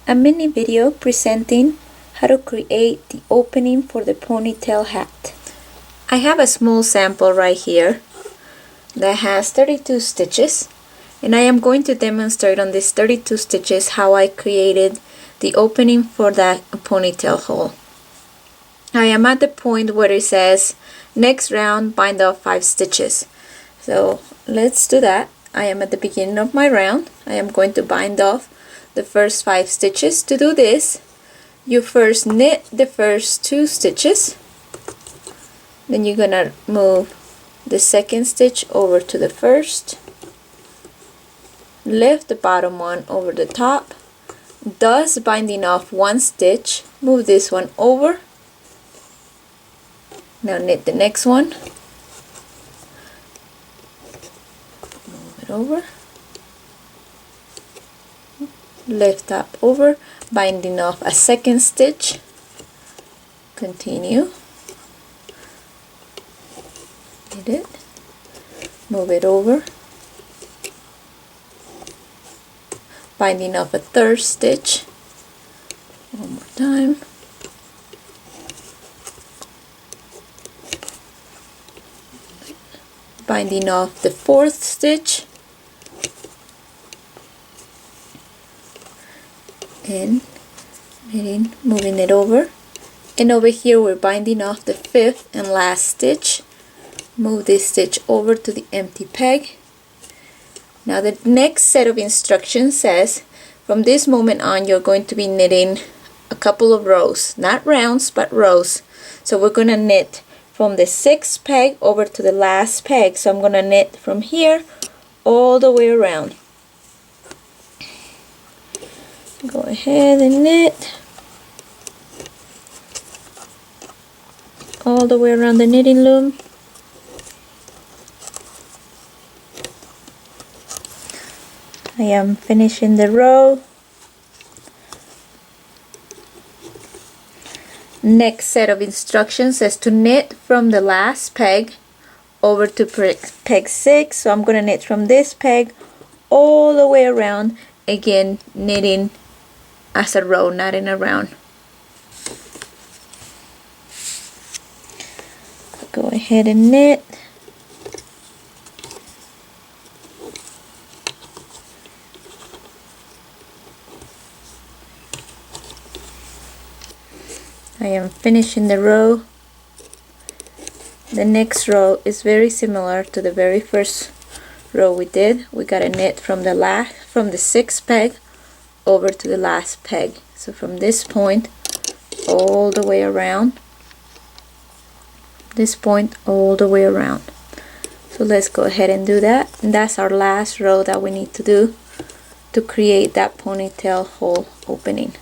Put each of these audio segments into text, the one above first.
a mini video presenting how to create the opening for the ponytail hat. I have a small sample right here that has 32 stitches, and I am going to demonstrate on these 32 stitches how I created the opening for that ponytail hole. I am at the point where it says next round bind off 5 stitches. So let's do that. I am at the beginning of my round. I am going to bind off the first 5 stitches. To do this, you first knit the first 2 stitches, then you're gonna move the second stitch over to the first, lift the bottom one over the top, thus binding off 1 stitch, move this one over, now knit the next one, move it over, lift up over, binding off a second stitch, continue, knit it, move it over, binding off a third stitch, one more time, binding off the fourth stitch, and knitting, moving it over, and over here we're binding off the 5th and last stitch. Move this stitch over to the empty peg. Now the next set of instructions says from this moment on you're going to be knitting a couple of rows, not rounds but rows. So we're going to knit from the 6th peg over to the last peg. So I'm going to knit from here all the way around. Go ahead and knit all the way around the knitting loom. I am finishing the row. Next set of instructions says to knit from the last peg over to peg 6. So I'm going to knit from this peg all the way around, again knitting as a row, not in a round. Go ahead and knit. I am finishing the row. The next row is very similar to the very first row we did. We gotta knit from the 6th peg over to the last peg. So from this point all the way around, this point all the way around. So let's go ahead and do that. And that's our last row that we need to do to create that ponytail hole opening.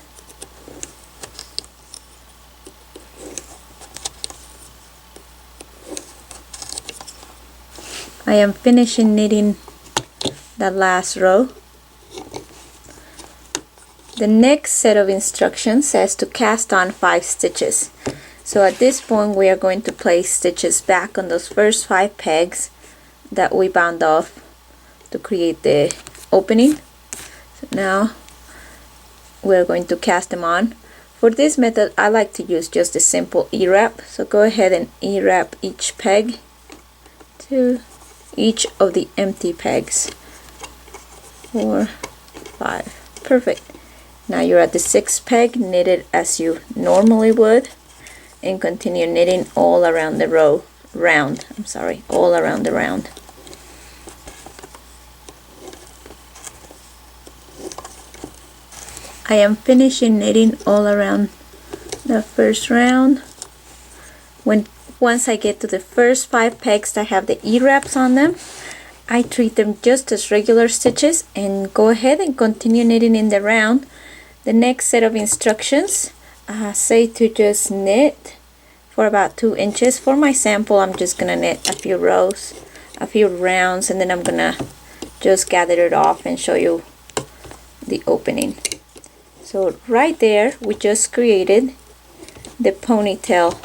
I am finishing knitting that last row. The next set of instructions says to cast on 5 stitches. So at this point we are going to place stitches back on those first 5 pegs that we bound off to create the opening. So now we're going to cast them on. For this method I like to use just a simple E-wrap. So go ahead and E-wrap each peg to each of the empty pegs. 4, 5. Perfect. Now you're at the 6th peg, knit it as you normally would, and continue knitting all around the all around the round. I am finishing knitting all around the first round. Once I get to the first 5 pegs that have the E-wraps on them, I treat them just as regular stitches and go ahead and continue knitting in the round. The next set of instructions say to just knit for about 2 inches. For my sample I'm just gonna knit a few rows, a few rounds, and then I'm gonna just gather it off and show you the opening. So right there we just created the ponytail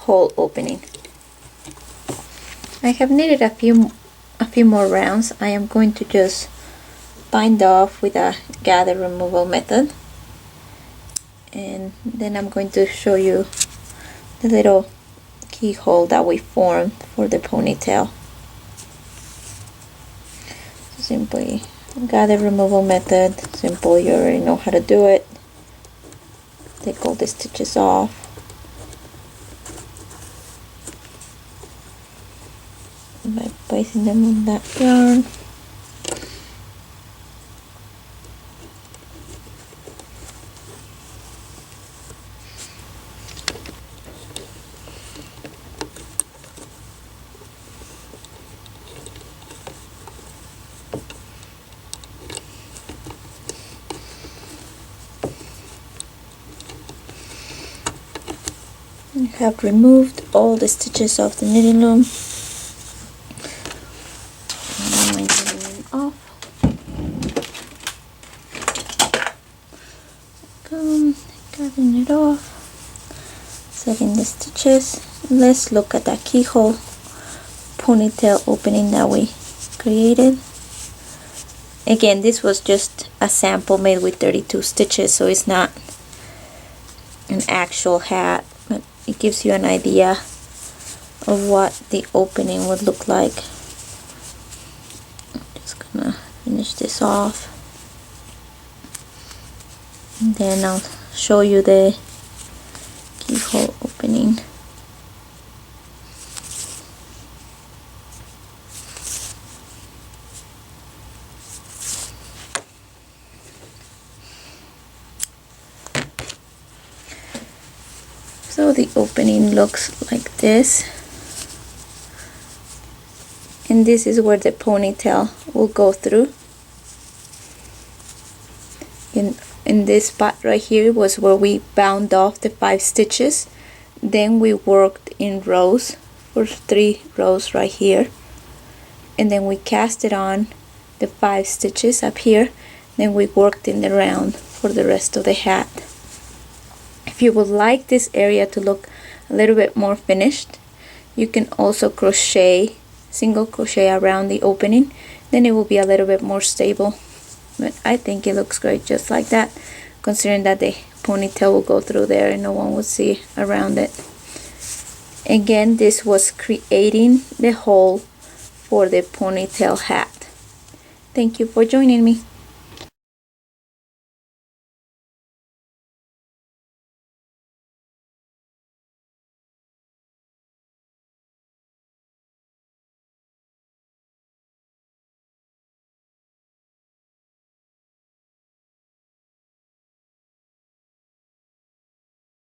hole opening. I have knitted a few more rounds. I am going to just bind off with a gather removal method, and then I'm going to show you the little keyhole that we formed for the ponytail. Simply gather removal method, simple, you already know how to do it. Take all the stitches off. By placing them on that yarn. I have removed all the stitches of the knitting loom. My knitting loom off. Boom, cutting it off. Setting the stitches. Let's look at that keyhole ponytail opening that we created. Again, this was just a sample made with 32 stitches, so it's not an actual hat, but it gives you an idea of what the opening would look like. I'm just gonna finish this off, and then I'll show you the keyhole opening. So the opening looks like this, and this is where the ponytail will go through. In this spot right here was where we bound off the 5 stitches. Then we worked in rows for 3 rows right here, and then we cast it on the 5 stitches up here. Then we worked in the round for the rest of the hat. If you would like this area to look a little bit more finished, you can also crochet, single crochet around the opening. Then it will be a little bit more stable. But I think it looks great just like that, considering that the ponytail will go through there and no one will see around it. Again, this was creating the hole for the ponytail hat. Thank you for joining me.